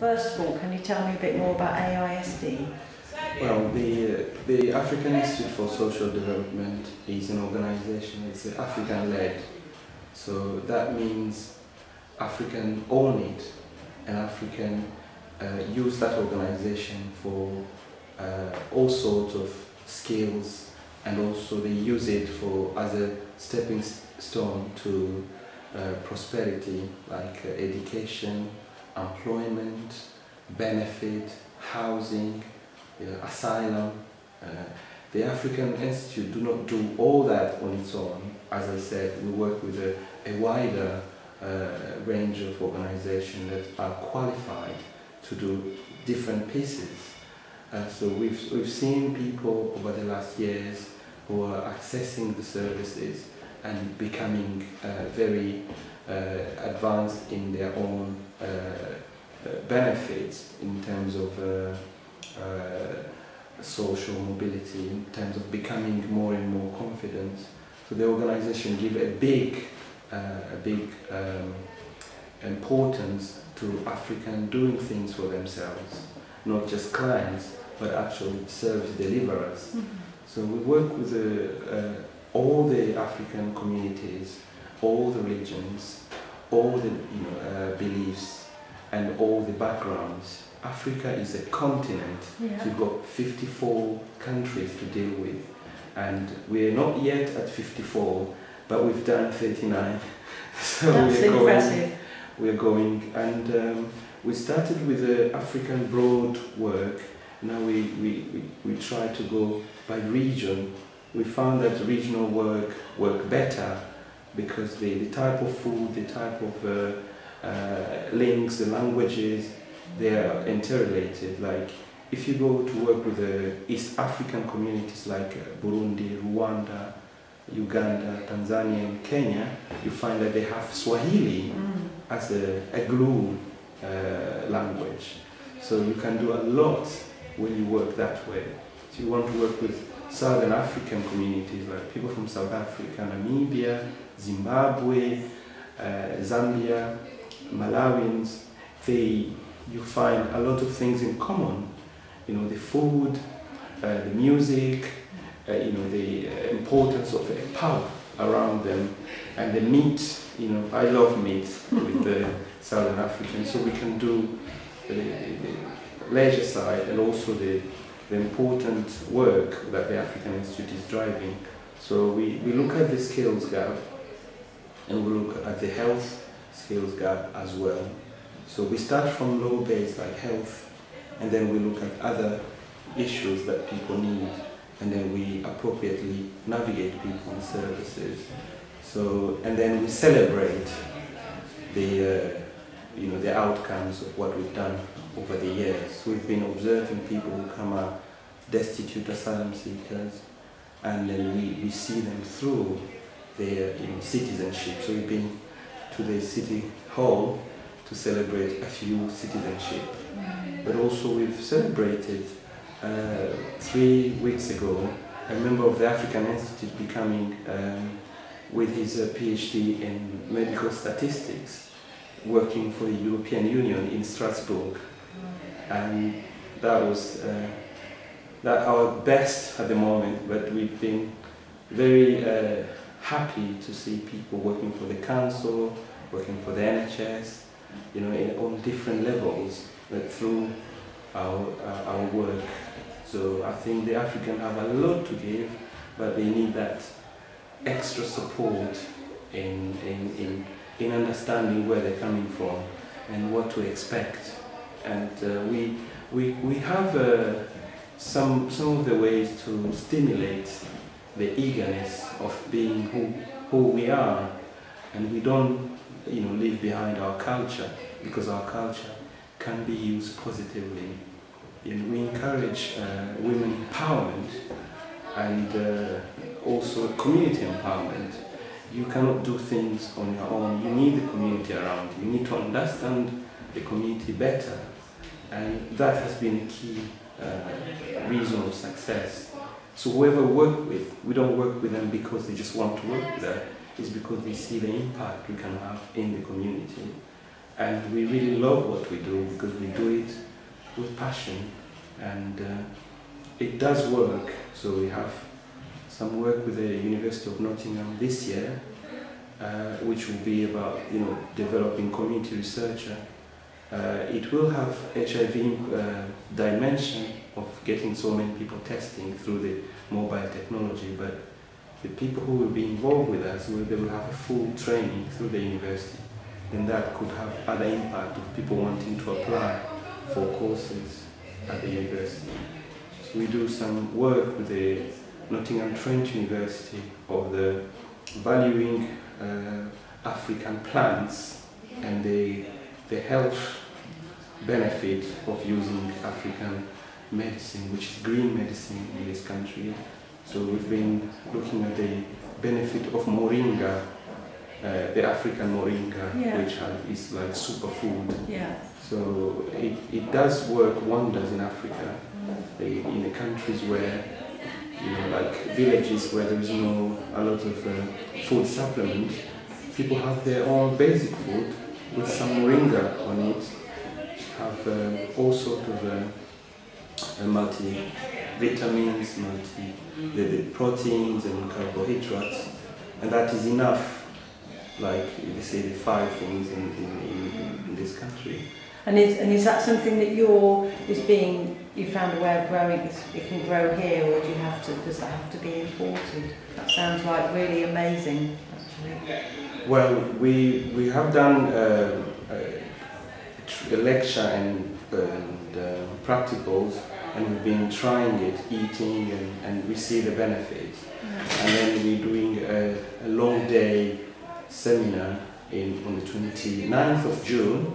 First of all, can you tell me a bit more about AISD? Well, the African Institute for Social Development is an organization, it's African-led. So that means African own it, and African use that organization for all sorts of skills, and also they use it for as a stepping stone to prosperity, like education, employment, benefit, housing, asylum. The African Institute do not do all that on its own. As I said, we work with a wider range of organizations that are qualified to do different pieces. So we've seen people over the last years who are accessing the services and becoming very advanced in their own benefits in terms of social mobility, in terms of becoming more and more confident. So the organization give a big importance to African doing things for themselves, not just clients, but actually service deliverers. Mm-hmm. So we work with all the African communities, all the regions, all the beliefs, and all the backgrounds. Africa is a continent. Yeah. We've got 54 countries to deal with, and we're not yet at 54, but we've done 39. So that's impressive. We're going, and we started with the African broad work. Now we try to go by region. We found that regional work better because the type of food, the type of links, the languages, they are interrelated. Like if you go to work with the East African communities like Burundi, Rwanda, Uganda, Tanzania and Kenya, you find that they have Swahili as a glue language. So you can do a lot when you work that way. So you want to work with Southern African communities, like people from South Africa, Namibia, Zimbabwe, Zambia, Malawians, you find a lot of things in common. You know, the food, the music, the importance of a pub around them, and the meat. You know, I love meat with the Southern Africans, so we can do the leisure side and also the important work that the African Institute is driving. So we look at the skills gap, and we look at the health skills gap as well. So we start from low base like health, and then we look at other issues that people need, and then we appropriately navigate people and services. So, and then we celebrate the outcomes of what we've done over the years. So we've been observing people who come up destitute asylum seekers, and then we see them through their citizenship. So we've been to the city hall to celebrate a few citizenship. But also we've celebrated 3 weeks ago a member of the African Institute becoming, with his PhD in medical statistics, working for the European Union in Strasbourg. And that was our best at the moment, but we've been very happy to see people working for the council, working for the NHS, on different levels, but through our work. So I think the Africans have a lot to give, but they need that extra support in understanding where they're coming from and what to expect. And we have some of the ways to stimulate the eagerness of being who we are, and we don't leave behind our culture, because our culture can be used positively. And we encourage women empowerment and also community empowerment. You cannot do things on your own. You need the community around you. You need to understand the community better, and that has been a key reason of success. So whoever we work with, we don't work with them because they just want to work with us. It's because they see the impact we can have in the community. and we really love what we do because we do it with passion, and it does work. So we have some work with the University of Nottingham this year, which will be about developing community researcher. It will have HIV dimension of getting so many people testing through the mobile technology, but the people who will be involved with us they will have a full training through the university, and that could have other impact of people wanting to apply for courses at the university. So we do some work with the Nottingham Trent University of the valuing African plants and the health benefit of using African medicine, which is green medicine in this country. So we've been looking at the benefit of moringa, the African moringa, which is like superfood. Yeah. So it does work wonders in Africa, in the countries where, like villages where there is a lot of food supplement. People have their own basic food with some moringa on it, have all sorts of multi-vitamins, the proteins and carbohydrates, and that is enough, like they say, the 5 things in this country. And is that something that you found a way of growing? It can grow here, or does that have to be imported? That sounds like really amazing, actually. Well, we have done a lecture and practicals, and we've been trying it, eating, and we see the benefit. And then we're doing a long day seminar on the 29th of June.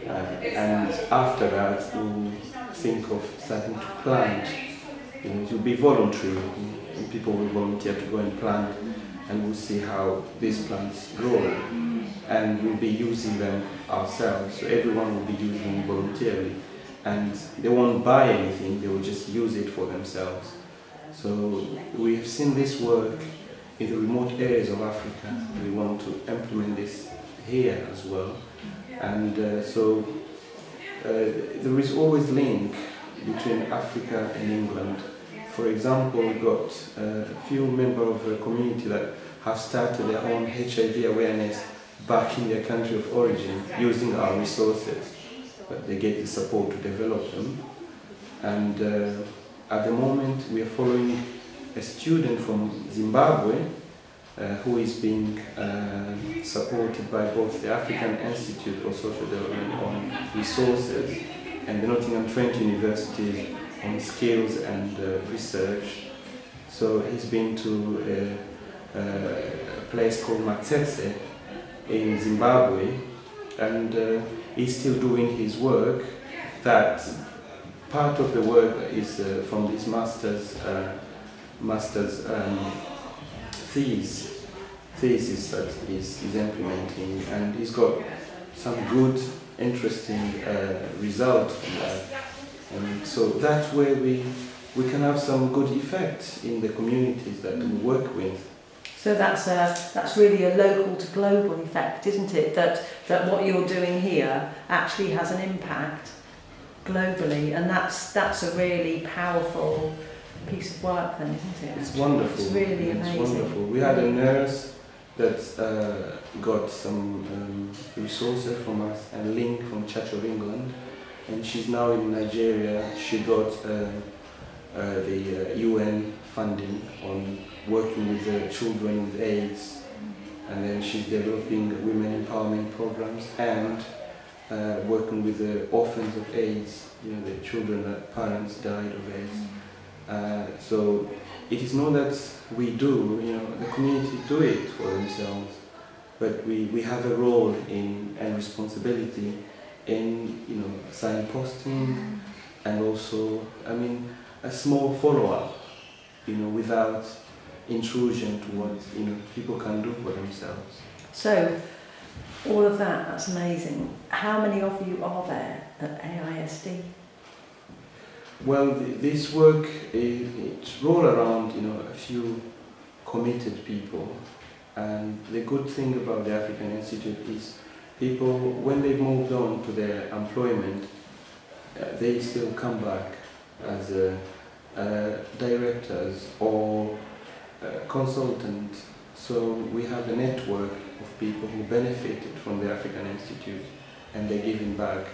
And after that, we'll think of starting to plant. It will be voluntary, and people will volunteer to go and plant, and we'll see how these plants grow. And we'll be using them ourselves, so everyone will be using them voluntarily. And they won't buy anything, they will just use it for themselves. So we have seen this work in the remote areas of Africa, and we want to implement this here as well. And so there is always a link between Africa and England. For example, we've got a few members of the community that have started their own HIV awareness back in their country of origin using our resources, but they get the support to develop them. And at the moment we are following a student from Zimbabwe who is being supported by both the African Institute for Social Development on resources and the Nottingham Trent University on skills and research. So he's been to a place called Matetse in Zimbabwe, and he's still doing his work. That part of the work is from his master's thesis that he's implementing, and he's got some good, interesting results from that. And so that's where we can have some good effect in the communities that we work with. So that's really a local to global effect, isn't it? That what you're doing here actually has an impact globally, and that's a really powerful piece of work then, isn't it? It's wonderful. It's really amazing. It's wonderful. We had a nurse that got some resources from us, a link from Church of England, and she's now in Nigeria. She got the UN funding on working with children with AIDS, and then she's developing women empowerment programs and working with the orphans of AIDS, the children that parents died of AIDS. So it is not that we do, the community do it for themselves, but we have a role and responsibility in, signposting, and also, a small follow-up, without intrusion to what, people can do for themselves. So, all of that's amazing. How many of you are there at AISD? Well, this work, it's roll around, a few committed people, and the good thing about the African Institute is people, when they've moved on to their employment, they still come back as directors or consultants. So we have a network of people who benefited from the African Institute and they're giving back.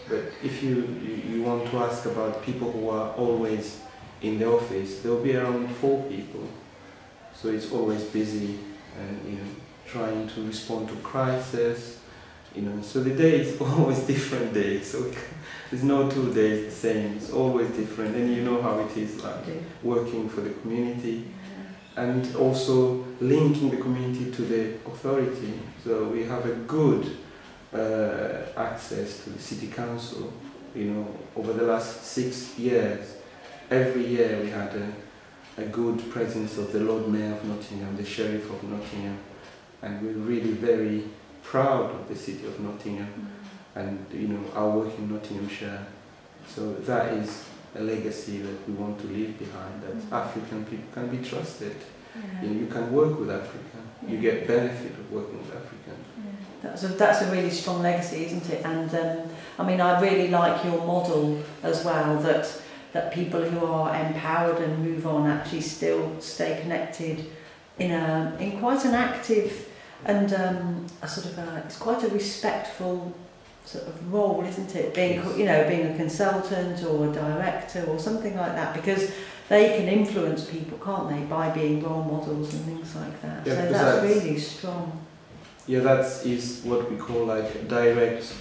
But if you want to ask about people who are always in the office, there will be around 4 people. So it's always busy and trying to respond to crisis. So the day is always different day. So there's no 2 days the same. It's always different, and you know how it is like working for the community, and also linking the community to the authority. So we have a good access to the city council. Over the last 6 years, every year we had a good presence of the Lord Mayor of Nottingham, the Sheriff of Nottingham, and we're really very proud of the city of Nottingham and our work in Nottinghamshire. So that is a legacy that we want to leave behind, that African people can be trusted. You can work with Africa, you get benefit of working with African. That's a really strong legacy, isn't it? And I mean, I really like your model as well, that people who are empowered and move on actually still stay connected in quite an active and it's quite a respectful sort of role, isn't it? Being being a consultant or a director or something like that, because they can influence people, can't they, by being role models and things like that. Yeah, so that's really strong. Yeah, that is what we call like direct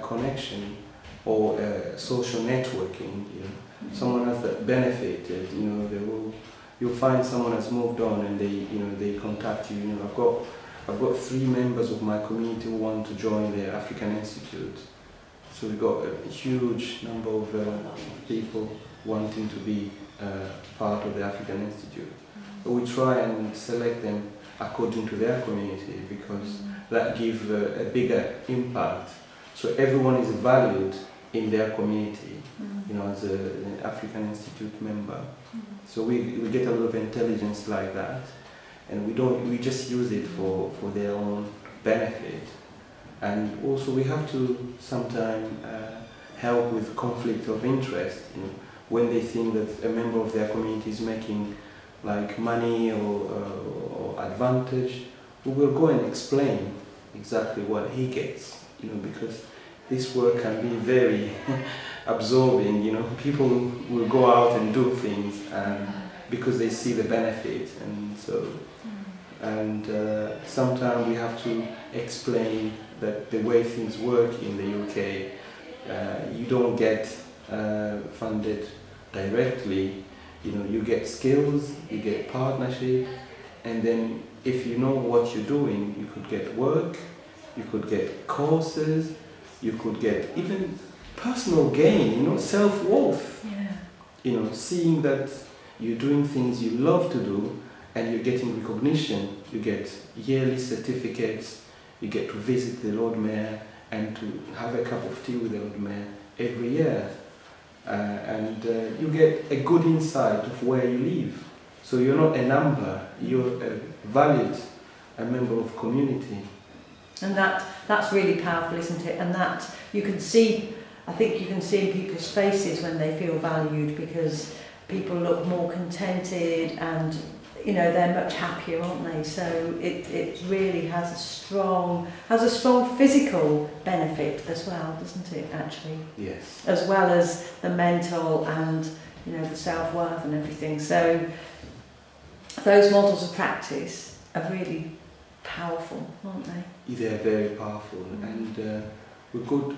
connection or social networking. Someone has that benefited. You'll find someone has moved on and they contact you. I've got 3 members of my community who want to join the African Institute. So we've got a huge number of people wanting to be part of the African Institute. But we try and select them according to their community, because that gives a bigger impact. So everyone is valued in their community, as an African Institute member. So we get a lot of intelligence like that. And we just use it for their own benefit. And also we have to sometimes help with conflict of interest. When they think that a member of their community is making like money or advantage, we will go and explain exactly what he gets, because this work can be very absorbing. People will go out and do things because they see the benefit, and sometimes we have to explain that the way things work in the UK, you don't get funded directly. You get skills, you get partnership, and then if you know what you're doing, you could get work, you could get courses, you could get even personal gain, self-worth. Seeing that you're doing things you love to do and you're getting recognition. You get yearly certificates, you get to visit the Lord Mayor and to have a cup of tea with the Lord Mayor every year. And you get a good insight of where you live. So you're not a number, you're a valued member of community. And that's really powerful, isn't it? And that you can see, I think you can see in people's faces when they feel valued, because people look more contented and they're much happier, aren't they? So it really has a strong physical benefit as well, doesn't it, actually? Yes. As well as the mental and the self-worth and everything. So those models of practice are really powerful, aren't they? They're very powerful, and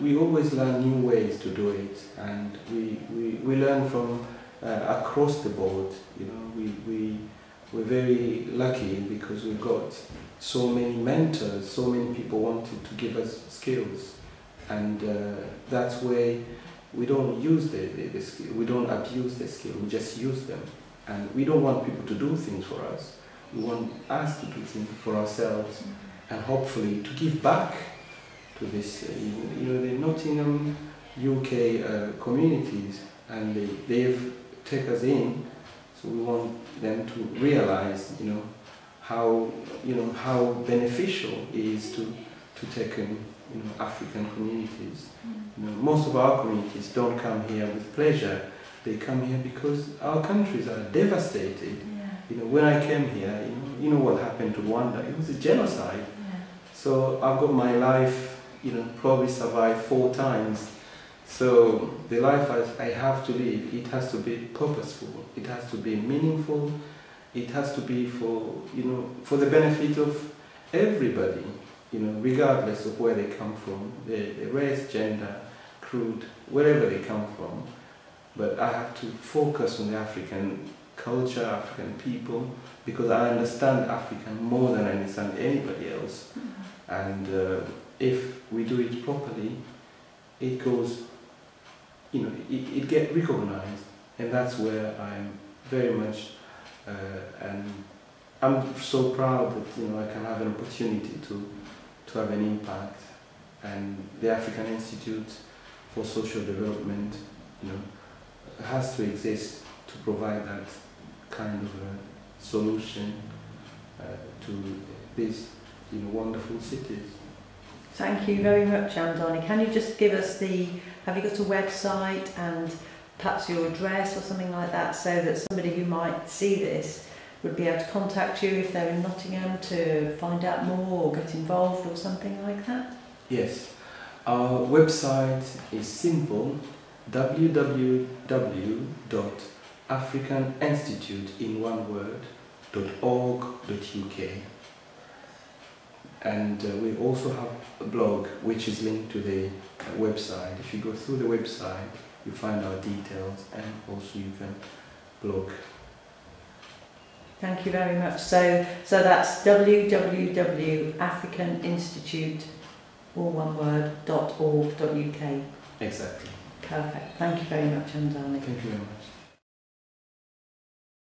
we always learn new ways to do it, and we learn from across the board. We're very lucky because we've got so many mentors, so many people wanting to give us skills, and that's where we don't use the skill, we don't abuse the skill, we just use them. And we don't want people to do things for us, we want us to do things for ourselves, and hopefully to give back to this, the Nottingham UK communities, and they've taken us in. So we want them to realize, how beneficial it is to take African communities. Most of our communities don't come here with pleasure. They come here because our countries are devastated. When I came here, you know what happened to Rwanda? It was a genocide. So I've got my life, probably survived 4 times. So the life I have to live, it has to be purposeful. It has to be meaningful. It has to be for the benefit of everybody, regardless of where they come from, the race, gender, creed, wherever they come from. But I have to focus on the African culture, African people, because I understand African more than I understand anybody else. And if we do it properly, it goes, it gets recognized. And that's where I'm very much, and I'm so proud that I can have an opportunity to have an impact. And the African Institute for Social Development, has to exist to provide that kind of a solution to these wonderful cities. Thank you very much, Andani. Can you just give us have you got a website and perhaps your address or something like that, so that somebody who might see this would be able to contact you if they're in Nottingham to find out more or get involved or something like that? Yes. Our website is simple: www.africaninstitute.org.uk. And we also have a blog which is linked to the website. If you go through the website, you find our details, and also you can blog. Thank you very much. So that's www.africaninstitute.org.uk. Exactly. Perfect. Thank you very much, Andani. Thank you very much.